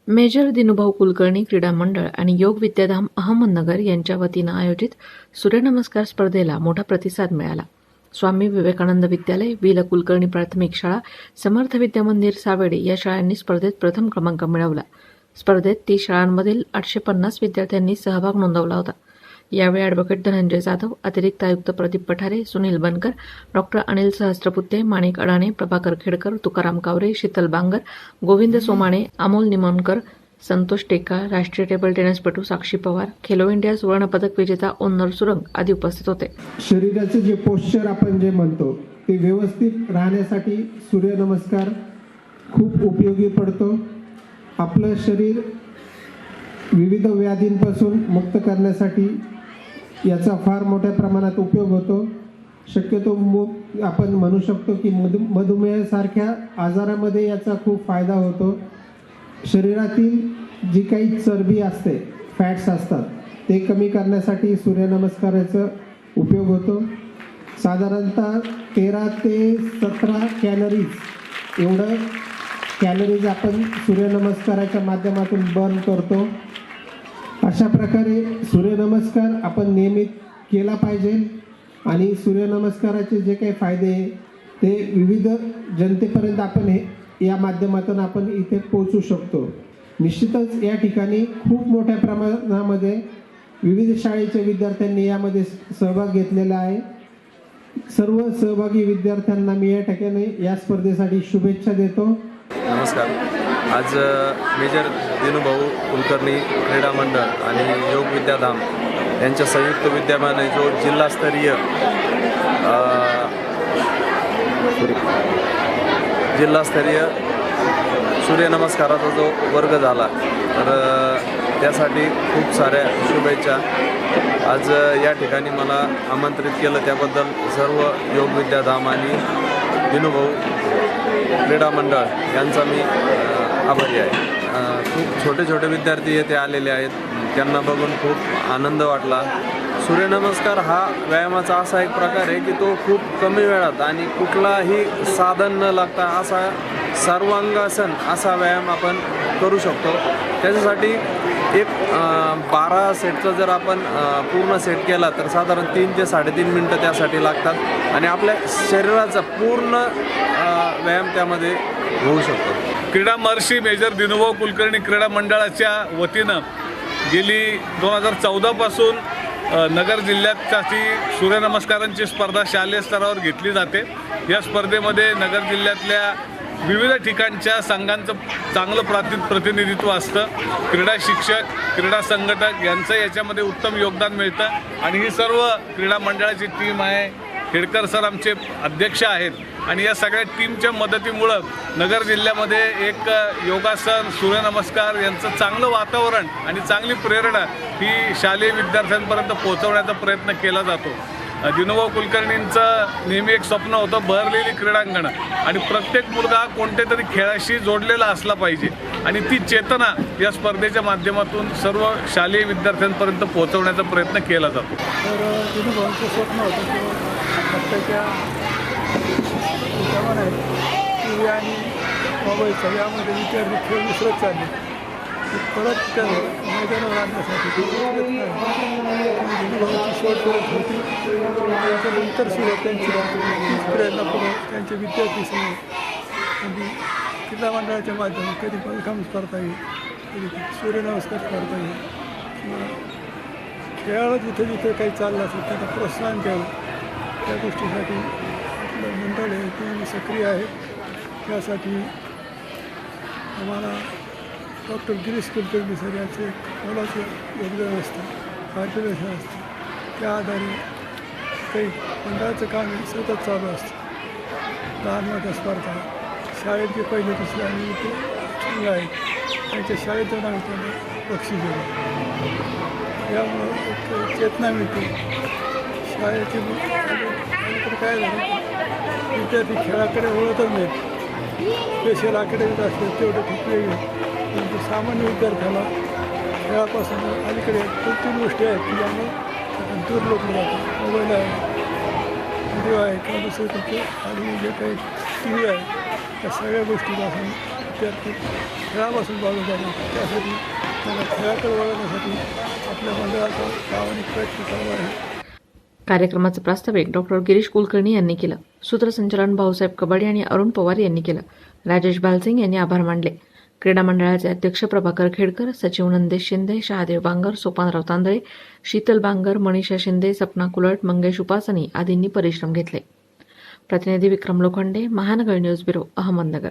Major दिनुभाऊ Kulkarni क्रीडा मंडळ आणि योग विद्याधाम अहमदनगर यांच्या वतीनं आयोजित सूर्यनमस्कार स्पर्धेला मोठा प्रतिसाद मिळाला. स्वामी विवेकानंद विद्यालय, वि. ल. कुलकर्णी प्राथमिक शाळा, समर्थ विद्या मंदिर सावेडे या शाळांनी स्पर्धेत प्रथम क्रमांक मिळवला. स्पर्धेत 30 शाळांमधील 850 विद्यार्थ्यांनी सहभाग नोंदवला होता. यावेळी ॲडव्होकेट धनंजय जाधव, अतिरिक्त आयुक्त प्रदीप पठारे, सुनील बनकर, डॉ. अनिल सहस्त्रबुद्धे, माणिक अडाणे, प्रभाकर खेडकर, तुकाराम कावरे, शीतल बांगर, गोविंद सोमाणे, अमोल निमोणकर, संतोष टेका, राष्ट्रीय टेबल टेनिसपटू साक्षी पवार, खेलो इंडिया सुवर्णपदक विजेता ओन्नर सुरंग आदी उपस्थित होते. शरीराचे जे पोश्चर आपण जे म्हणतो ते व्यवस्थित राहण्यासाठी सूर्यनमस्कार खूप उपयोगी पडतो. आपलं शरीर विविध व्याधींपासून मुक्त करण्यासाठी याचा फार मोठ्या प्रमाणात उपयोग होतो. शक्यतो आपण म्हणू शकतो की मधुमेहासारख्या आजारामध्ये याचा खूप फायदा होतो. शरीरातील जी काही चरबी असते, फॅट्स असतात, ते कमी करण्यासाठी सूर्यनमस्काराचा उपयोग होतो. साधारणतः 13 ते 17 कॅलरीज आपण सूर्यनमस्काराच्या माध्यमातून बर्न करतो. अशा प्रकारे सूर्यनमस्कार आपण नियमित केला पाहिजे आणि सूर्यनमस्काराचे जे काही फायदे ते विविध जनतेपर्यंत आपण या माध्यमातून आपण इथे पोहोचू शकतो. निश्चितच या ठिकाणी खूप मोठ्या प्रमाणामध्ये विविध शाळेच्या विद्यार्थ्यांनी यामध्ये सहभाग घेतलेला आहे. सर्व सहभागी विद्यार्थ्यांना मी या ठिकाणी या स्पर्धेसाठी शुभेच्छा देतो. नमस्कार. आज मेजर दिनुभाऊ कुलकर्णी क्रीडा मंडळ आणि योग विद्याधाम यांच्या संयुक्त विद्यमाने जो जिल्हास्तरीय सूर्यनमस्काराचा जो वर्ग झाला, तर त्यासाठी खूप साऱ्या शुभेच्छा. आज या ठिकाणी मला आमंत्रित केलं त्याबद्दल सर्व योग विद्याधाम आणि दिनुभाऊ क्रीडा मंडळ यांचा मी आभारी आहे. खूप छोटे छोटे विद्यार्थी येथे आलेले आहेत, त्यांना बघून खूप आनंद वाटला. सूर्यनमस्कार हा व्यायामाचा असा एक प्रकार आहे की तो खूप कमी वेळात आणि कुठलाही साधन न लागता असा सर्वांगासन असा व्यायाम आपण करू शकतो. त्याच्यासाठी एक 12 सेटचा जर आपण पूर्ण सेट केला तर साधारण 3 ते 3.5 मिनटं त्यासाठी लागतात आणि आपल्या शरीराचा पूर्ण व्यायाम त्यामध्ये होऊ शकतो. क्रीडा महर्षी मेजर दिनुभाऊ कुलकर्णी क्रीडा मंडळाच्या वतीनं गेली 2014 पासून नगर जिल्ह्यासाठी सूर्यनमस्कारांची स्पर्धा शालेय स्तरावर घेतली जाते. या स्पर्धेमध्ये नगर जिल्ह्यातल्या विविध ठिकाणच्या संघांचं चांगलं प्रतिनिधित्व असतं. क्रीडा शिक्षक, क्रीडा संघटक यांचं याच्यामध्ये उत्तम योगदान मिळतं आणि ही सर्व क्रीडा मंडळाची टीम आहे. खेडकर सर आमचे अध्यक्ष आहेत आणि या सगळ्या टीमच्या मदतीमुळं नगर जिल्ह्यामध्ये एक योगासन, सूर्यनमस्कार यांचं चांगलं वातावरण आणि चांगली प्रेरणा ही शालेय विद्यार्थ्यांपर्यंत पोहोचवण्याचा प्रयत्न केला जातो. दिनुभाऊ कुलकर्णींचं नेहमी एक स्वप्न होतं भरलेली क्रीडांगणं आणि प्रत्येक मुलगा कोणत्या तरी खेळाशी जोडलेला असला पाहिजे आणि ती चेतना या स्पर्धेच्या माध्यमातून सर्व शालेय विद्यार्थ्यांपर्यंत पोहोचवण्याचा प्रयत्न केला जातो. तर दिनुभाऊंचं स्वप्न होतं की आत्ताच्या जमाना आहे टी व्ही आणि मोबाईलचा यामध्ये विद्यार्थी खेळ विसरत चालले. परत त्या मैदानावर आणण्यासाठी दिनुभाऊंची शोध करत होती. त्याच्यानंतर सुद्धा त्यांची प्रेरणा पुढे त्यांचे विद्यार्थी समोर आणि क्रीडा मंडळाच्या माध्यमातून कधी पदकाम करता येईल, कधी सूर्यनमस्कार करता येईल किंवा खेळाला जिथे जिथे काही चाललं असेल त्यांना प्रोत्साहन द्यावं. त्या गोष्टीसाठी आपलं मंडळ आहे ते सक्रिय आहे. त्यासाठी आम्हाला डॉक्टर गिरीश कुलकर्णी सर यांचे मोलाचं योगदान असतं, मार्गदर्शन असतं. त्या आधारे काही मंडळाचं काम सतत चालू असतं. लहान मोठ्या स्पर्धा, शाळेत जे पहिले दुसरे आणि ते चांगलं आहे त्यांच्या शाळेत जाऊन आम्ही त्यांना बक्षीस देतो. यामुळं एक चेतना मिळते. शाळेचे तर काय झालं विद्यार्थी खेळाकडे वळतच नाहीत. स्पेशल अकॅडमीत असते तेवढं खूप वेगळं, परंतु सामान्य विद्यार्थ्याला खेळापासून अलीकडे 2-3 गोष्टी आहेत की ज्यामुळे दूर लोकलं जातं. मोबाईल आहे, व्हिडिओ आहे किंवा दुसरं तिथे आणि जे काही टी व्ही आहे त्या सगळ्या गोष्टीपासून विद्यार्थी खेळापासून बाजू जाणार त्यासाठी त्यांना खेळाकडे वळवण्यासाठी आपल्या मंडळाचा प्रामाणिक प्रयत्न चालू आहे. कार्यक्रमाचं प्रास्ताविक डॉक्टर गिरीश कुलकर्णी यांनी केलं. सूत्रसंचालन भाऊसाहेब कबाडी आणि अरुण पवार यांनी केलं. राजेश बालसिंग यांनी आभार मानले. क्रीडा मंडळाचे अध्यक्ष प्रभाकर खेडकर, सचिव नंदेश शिंदे, शहादेव बांगर, सोपानराव तांदळे, शीतल बांगर, मनीषा शिंदे, सपना कुलट, मंगेश उपासनी आदींनी परिश्रम घेतले. प्रतिनिधी विक्रम लोखंडे, महानगर न्यूज ब्युरो, अहमदनगर.